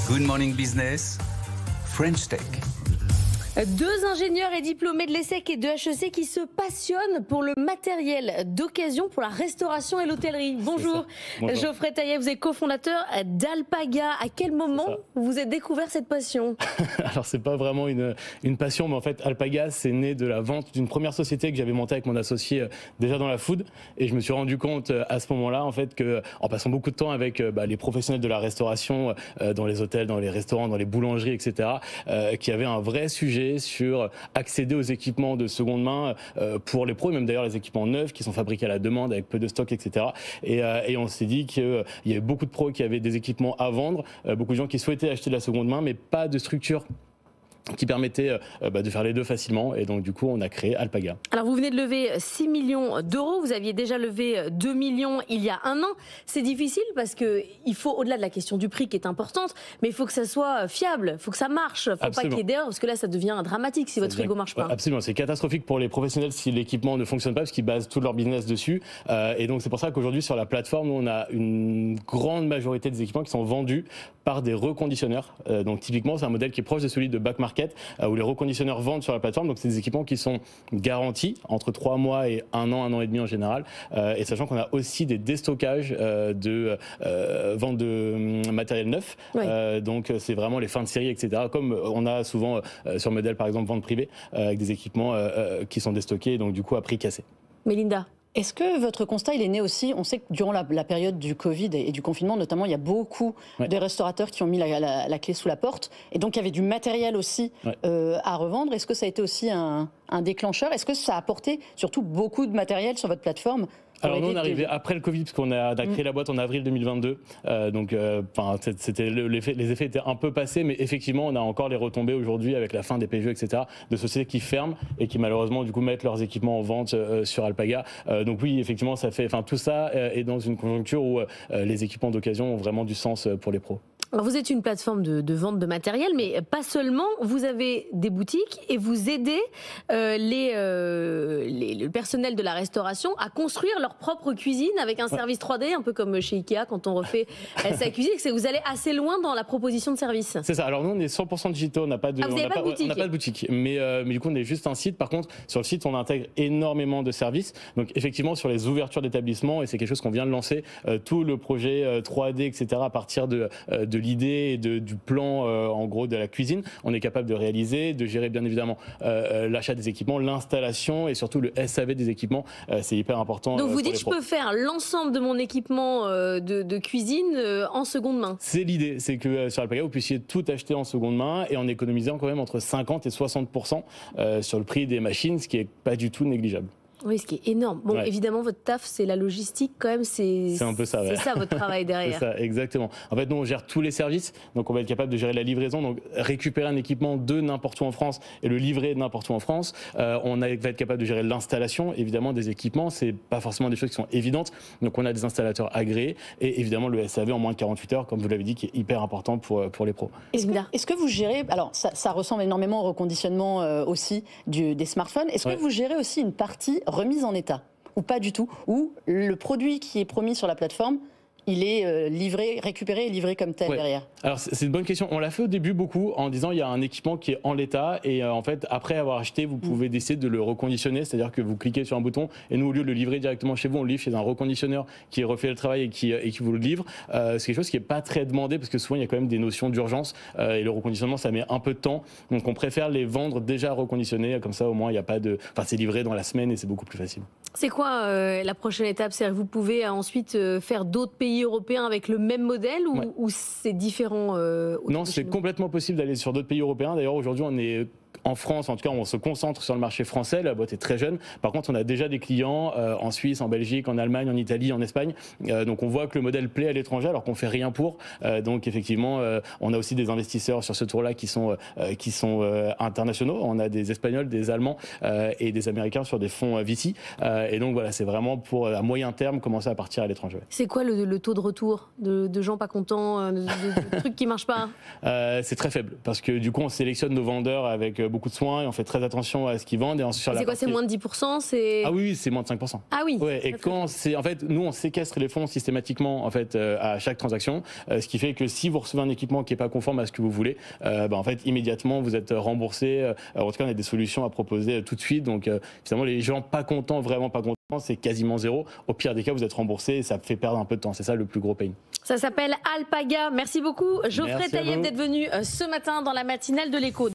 Good Morning Business, French Tech. Deux ingénieurs et diplômés de l'ESSEC et de HEC qui se passionnent pour le matériel d'occasion pour la restauration et l'hôtellerie. Bonjour. Bonjour. Geoffrey Taillet, vous êtes cofondateur d'Alpaga. À quel moment vous avez découvert cette passion? Alors c'est pas vraiment une passion, mais en fait Alpaga c'est né de la vente d'une première société que j'avais montée avec mon associé déjà dans la food, et je me suis rendu compte à ce moment-là en fait que en passant beaucoup de temps avec les professionnels de la restauration dans les hôtels, dans les restaurants, dans les boulangeries, etc., qu'il y avait un vrai sujet sur accéder aux équipements de seconde main pour les pros, et même d'ailleurs les équipements neufs qui sont fabriqués à la demande avec peu de stock, etc. Et on s'est dit qu'il y avait beaucoup de pros qui avaient des équipements à vendre, beaucoup de gens qui souhaitaient acheter de la seconde main, mais pas de structure qui permettait de faire les deux facilement, et donc du coup on a créé Alpaga. Alors vous venez de lever 6 millions d'euros, vous aviez déjà levé 2 millions il y a un an. C'est difficile parce qu'il faut, au-delà de la question du prix qui est importante, mais il faut que ça soit fiable, il faut que ça marche, il ne faut pas qu'il y ait d'erreur, parce que là ça devient dramatique si votre frigo ne marche pas. Absolument, c'est catastrophique pour les professionnels si l'équipement ne fonctionne pas, parce qu'ils basent tout leur business dessus, et donc c'est pour ça qu'aujourd'hui sur la plateforme, nous, on a une grande majorité des équipements qui sont vendus par des reconditionneurs. Donc typiquement c'est un modèle qui est proche de celui de Back Market, où les reconditionneurs vendent sur la plateforme. Donc c'est des équipements qui sont garantis entre 3 mois et 1 an et demi en général, et sachant qu'on a aussi des déstockages de vente de matériel neuf. Oui. Donc c'est vraiment les fins de série, etc., comme on a souvent sur le modèle par exemple vente privée, avec des équipements qui sont déstockés et donc du coup à prix cassé. Mélinda, est-ce que votre constat, il est né aussi, on sait que durant la période du Covid et du confinement notamment, il y a beaucoup de restaurateurs qui ont mis la clé sous la porte, et donc il y avait du matériel aussi à revendre. Est-ce que ça a été aussi un déclencheur? Est-ce que ça a apporté surtout beaucoup de matériel sur votre plateforme? Alors nous on est arrivé après le Covid, parce qu'on a créé la boîte en avril 2022, donc c'était les effets étaient un peu passés, mais effectivement on a encore les retombées aujourd'hui avec la fin des PGE, etc., de sociétés qui ferment et qui malheureusement du coup mettent leurs équipements en vente sur Alpaga. Donc oui, effectivement ça fait, tout ça est dans une conjoncture où les équipements d'occasion ont vraiment du sens pour les pros. Alors vous êtes une plateforme de vente de matériel, mais pas seulement, vous avez des boutiques et vous aidez le personnel de la restauration à construire leur propre cuisine avec un service 3D, un peu comme chez Ikea quand on refait sa cuisine. Vous allez assez loin dans la proposition de service. C'est ça, alors nous on est 100% digitaux, on n'a pas de boutique, mais du coup on est juste un site. Par contre sur le site on intègre énormément de services, donc effectivement sur les ouvertures d'établissements, et c'est quelque chose qu'on vient de lancer, tout le projet 3D, etc., à partir de l'idée et du plan en gros de la cuisine, on est capable de réaliser, de gérer bien évidemment l'achat des équipements, l'installation et surtout le SAV des équipements, c'est hyper important. Donc vous dites je peux faire l'ensemble de mon équipement de cuisine en seconde main. C'est l'idée, c'est que sur Alpaga vous puissiez tout acheter en seconde main et en économisant quand même entre 50 et 60% sur le prix des machines, ce qui est pas du tout négligeable. Oui, ce qui est énorme. Bon, évidemment, votre taf, c'est la logistique quand même. C'est un peu ça, c'est ça votre travail derrière. C'est ça, exactement. En fait, nous, on gère tous les services. Donc, on va être capable de gérer la livraison. Donc, récupérer un équipement de n'importe où en France et le livrer de n'importe où en France. On va être capable de gérer l'installation, évidemment, des équipements. C'est pas forcément des choses qui sont évidentes. Donc, on a des installateurs agréés. Et évidemment, le SAV en moins de 48 heures, comme vous l'avez dit, qui est hyper important pour les pros. Est-ce que vous gérez... Alors, ça ressemble énormément au reconditionnement aussi des smartphones. Est-ce que vous gérez aussi une partie remise en état, ou pas du tout, ou le produit qui est promis sur la plateforme, il est livré, récupéré et livré comme tel derrière? Alors c'est une bonne question. On l'a fait au début beaucoup en disant il y a un équipement qui est en l'état et en fait après avoir acheté vous pouvez décider de le reconditionner, c'est-à-dire que vous cliquez sur un bouton et nous au lieu de le livrer directement chez vous, on le livre chez un reconditionneur qui refait le travail et qui vous le livre. C'est quelque chose qui est pas très demandé parce que souvent il y a quand même des notions d'urgence et le reconditionnement ça met un peu de temps, donc on préfère les vendre déjà reconditionnés, comme ça au moins il y a pas de, c'est livré dans la semaine et c'est beaucoup plus facile. C'est quoi la prochaine étape? C'est-à-dire que vous pouvez ensuite faire d'autres pays européens avec le même modèle ou c'est différent? Non, c'est complètement possible d'aller sur d'autres pays européens. D'ailleurs, aujourd'hui, on est en France, en tout cas, on se concentre sur le marché français. La boîte est très jeune. Par contre, on a déjà des clients en Suisse, en Belgique, en Allemagne, en Italie, en Espagne. Donc, on voit que le modèle plaît à l'étranger alors qu'on fait rien pour. Donc, effectivement, on a aussi des investisseurs sur ce tour-là qui sont internationaux. On a des Espagnols, des Allemands et des Américains sur des fonds VC. Et donc, voilà, c'est vraiment pour, à moyen terme, commencer à partir à l'étranger. C'est quoi le taux de retour de gens pas contents, de trucs qui marchent pas? C'est très faible parce que du coup, on sélectionne nos vendeurs avec beaucoup de soin et on fait très attention à ce qu'ils vendent. C'est quoi, c'est moins de 10%? Ah oui, c'est moins de 5%. Ah oui. Ouais, et quand c'est, en fait, nous on séquestre les fonds systématiquement en fait à chaque transaction, ce qui fait que si vous recevez un équipement qui n'est pas conforme à ce que vous voulez, en fait immédiatement vous êtes remboursé. En tout cas, on a des solutions à proposer tout de suite. Donc finalement, les gens pas contents, vraiment pas contents, c'est quasiment zéro. Au pire des cas, vous êtes remboursé et ça fait perdre un peu de temps. C'est ça le plus gros pain. Ça s'appelle Alpaga. Merci beaucoup, Geoffrey Taïeb, d'être venu ce matin dans la matinale de l'Écho.